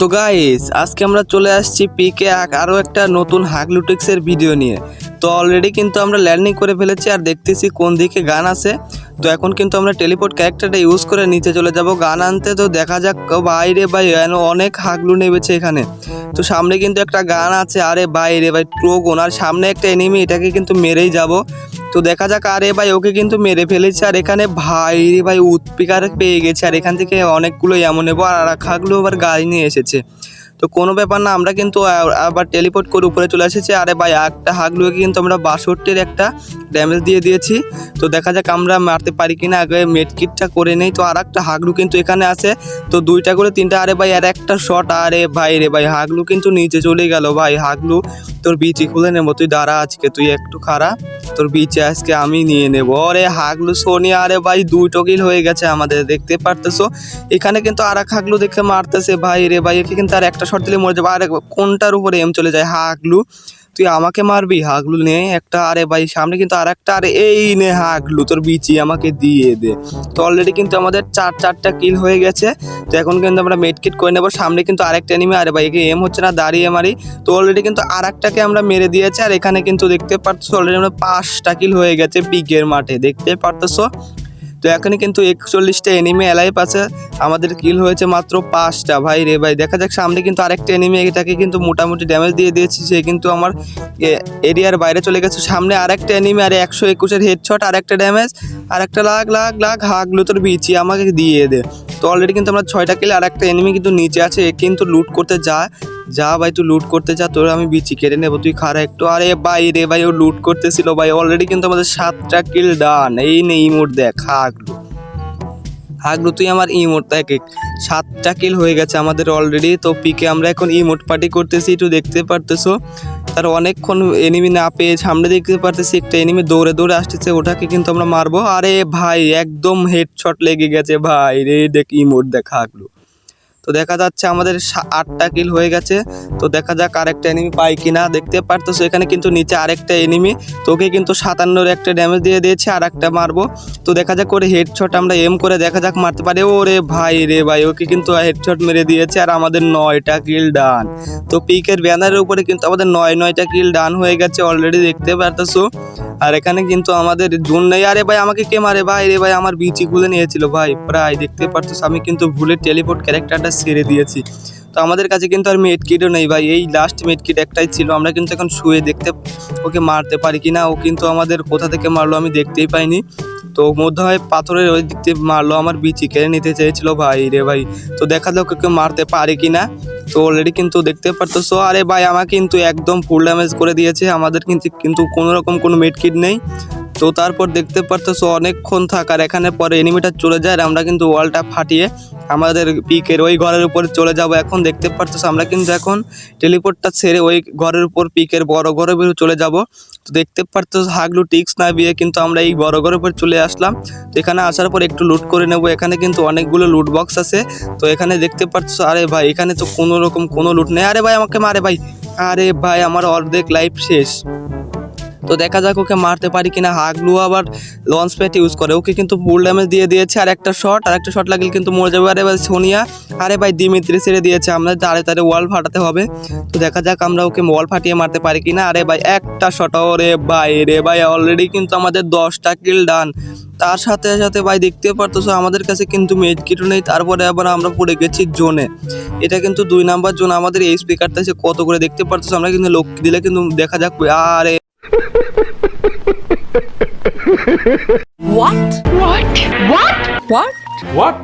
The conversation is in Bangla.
তো গাইস আজকে আমরা চলে আসছি পিকে আরও একটা নতুন হাগলুটিক্সের ভিডিও নিয়ে। তো অলরেডি কিন্তু আমরা ল্যান্ডিং করে ফেলেছি আর দেখতেছি কোন দিকে গান আছে। তো এখন কিন্তু আমরা টেলিপোর্ট ক্যারেক্টারটা ইউজ করে নিচে চলে যাব গান আনতে। তো দেখা যাক বাইরে ভাই অনেক হাগলু নেমেছে এখানে। তো সামনে কিন্তু একটা গান আছে, আরে বাইরে ভাই ট্রোগন, আর সামনে একটা এনিমি, এটাকে কিন্তু মেরেই যাব। তো দেখা যাক, আরে ভাই ওকে কিন্তু মেরে ফেলেছে। আর এখানে ভাই রে ভাই উৎপিকার পেয়ে গেছে, আর এখান থেকে অনেকগুলো এমন নেবো, আর হাগলু আবার গাড়ি নিয়ে এসেছে। তো কোনো ব্যাপার না, আমরা কিন্তু আবার টেলিপোর্ট করে উপরে চলে এসেছি। আরে ভাই একটা হাগলুকে কিন্তু আমরা 62 একটা ড্যামেজ দিয়ে দিয়েছি। তো দেখা যাক আমরা মারতে পারি কিনা, আগে মেডকিটটা করে নেই। তো আর একটা হাগলু কিন্তু এখানে আছে, তো 2টা করে 3টা। আরে ভাই আর একটা শট, আরে ভাই রে ভাই হাগলু কিন্তু নিচে চলে গেল। ভাই হাগলু তোর বিচি খুলে নেবো, তুই দাঁড়া, আজকে তুই একটু খাড়া, তোর বিচে আজকে আমি নিয়ে নেবো। আরে হাগলু সোনিয়া, আরে ভাই 2টো কিল হয়ে গেছে আমাদের, দেখতে পারতেছো। এখানে কিন্তু আর এক হাগলু দেখে মারতেছে। ভাই রে ভাই একে কিন্তু আর একটা শট দিলে মরে যাবে। আরে কোনটার উপরে এম চলে যায়, হাগলু তুই আমাকে মারবি, হাগলু নে একটা। আরে ভাই সামনে কিন্তু আর একটা, আরে এই নে হাগলু তোর বিচি আমাকে দিয়ে দে। তো অলরেডি কিন্তু আমাদের 4টা কিল হয়ে গেছে। তো এখন কিন্তু আমরা মেডকিট করে নেবো। সামনে কিন্তু আরেকটা এনিমি, আরে ভাই একে এম হচ্ছে না, দাঁড়িয়ে মারি। তো অলরেডি কিন্তু আর একটাকে আমরা মেরে দিয়েছি। আর এখানে কিন্তু দেখতে পারতেছো অলরেডি আমরা 5টা কিল হয়ে গেছে পিকের মাঠে, দেখতে পারতেছো। তো এখানে কিন্তু 41টা এনিমি অ্যালাইভ আছে, আমাদের কিল হয়েছে মাত্র 5টা। ভাই রে ভাই দেখা যাক, সামনে কিন্তু আরেকটা এনিমি, এটাকে কিন্তু মোটামুটি ড্যামেজ দিয়ে দিয়েছি, সে কিন্তু আমার এরিয়ার বাইরে চলে গেছে। সামনে আরেকটা এনিমি, আর 121-এর হেডশট, আর একটা ড্যামেজ, আর একটা লাগ হাগলু তোর বিচি আমাকে দিয়ে দে। তো অলরেডি কিন্তু আমরা 6টা কিল। আর একটা এনিমি কিন্তু নিচে আছে, এ কিন্তু লুট করতে যা ভাই তুই লুট করতে যা, তোর আমি বিচি কেটে নেবো, তুই খারা একটু। আরে ভাই রে ভাই ও লুট করতেছিল ভাই। অলরেডি কিন্তু আমাদের 7টা কিল ডান। এই নে ইমোট দেখ, হাগলু তুই আমার ইমোট দেখ, 7টা কিল হয়ে গেছে আমাদের অলরেডি। তো পিকে আমরা এখন ইমোট পার্টি করতেছি, একটু দেখতে পারতেছো। তার অনেকক্ষণ এনিমি না পেয়ে সামনে দেখতে পারতেছি একটা এনিমি দৌড়ে আসতেছে, ওটাকে কিন্তু আমরা মারবো। আরে ভাই একদম হেডশট লেগে গেছে ভাই রে, দেখ ইমোট দেখ হাগলু। তো দেখা যাচ্ছে আমাদের 8টা কিল হয়ে গেছে। তো দেখা যাক আরেকটা এনিমি পাই কিনা, দেখতে পারতেছো এখানে কিন্তু নিচে আরেকটা এনিমি, তোকে কিন্তু 57-এর একটা ড্যামেজ দিয়ে দিয়েছে, আর একটা মারবো। তো দেখা যাক করে হেডশট আমরা এম করে দেখা যাক মারতে পারে। ওরে ভাই রে ভাই ওকে কিন্তু হেডশট মেরে দিয়েছে, আর আমাদের 9টা কিল ডান। তো পিকের ব্যানারের উপরে কিন্তু আমাদের 9টা কিল ডান হয়ে গেছে অলরেডি, দেখতে পারতেছো। আর এখানে কিন্তু আমাদের জোন নেই। আরে ভাই আমাকে কে মারে, ভাই রে ভাই আমার বিচি খুলে নিয়েছিল ভাই প্রায়, দেখতে পারতেছো আমি কিন্তু ভুলে টেলিপোর্ট ক্যারেক্টারটা ছেড়ে দিয়েছি। তো আমাদের কাছে কিন্তু আর মেডকিটও নেই ভাই, এই লাস্ট মেডকিট একটাই ছিল। আমরা কিন্তু এখন শুয়ে দেখতে ওকে মারতে পারি কিনা, ও কিন্তু আমাদের কোথা থেকে মারলো আমি দেখতেই পাইনি। তো মধ্যে হয় পাথরের ওই দিক থেকে মারলো, আমার বিচি কেড়ে নিতে চেয়েছিল ভাই রে ভাই। তো দেখা যাক ওকে মারতে পারি কিনা। তো অলরেডি কিন্তু দেখতে পারতেছো, আরে ভাই আমাকে কিন্তু একদম ফুল ড্যামেজ করে দিয়েছে, আমাদের কিন্তু কোনো রকম কোনো মেডকিট নেই। তো তারপর দেখতে পারতেছো অনেকক্ষণ থাকার এখানে পরে এনিমিটা চলে যায়, আর আমরা কিন্তু ওয়ালটা ফাটিয়ে আমাদের পিকের ওই ঘরের উপর চলে যাব। এখন দেখতে পারতেছো আমরা কিন্তু এখন টেলিপোর্টটা ছেড়ে ওই ঘরের উপর পিকের বড় ঘরের উপর চলে যাব। তো দেখতে পারতেছো হাগলু টিক্স না বিয়ে কিন্তু আমরা এই বড় ঘরের উপর চলে আসলাম। তো এখানে আসার পর একটু লুট করে নেব, এখানে কিন্তু অনেকগুলো লুট বক্স আছে। তো এখানে দেখতে পারতেছো, আরে ভাই এখানে তো কোনো রকম কোনো লুট নেই। আরে ভাই আমাকে মারে ভাই, আরে ভাই আমার অর্ধেক লাইফ শেষ। তো দেখা যাক ওকে মারতে পারি কিনা। হাগলু আবার লঞ্চ প্যাড ইউজ করে, ওকে কিন্তু ফুল ড্যামেজ দিয়ে দিয়েছে, আর একটা শট লাগলে কিন্তু মরে যাবে। আরে ভাই সোনিয়া, আরে ভাই দিমিত্রি ছেড়ে দিয়েছে, আমরা তারে ওয়াল ফাটাতে হবে। তো দেখা যাক আমরা ওকে ওয়াল ফাটিয়ে মারতে পারি কিনা। আরে ভাই একটা শট, ওরে ভাই রে ভাই অলরেডি কিন্তু আমাদের 10টা কিল ডান। তার সাথে সাথে ভাই দেখতে পারতেছো আমাদের কাছে কিন্তু মেডকিটও নেই। তারপরে আবার আমরা পড়ে গেছি জোনে, এটা কিন্তু 2 নাম্বার জোন। আমাদের এই স্পিকারটা কত করে দেখতে পারতেছো, আমরা কিন্তু লোক দিলে কিন্তু দেখা যাক। আরে What? What? What? What? What?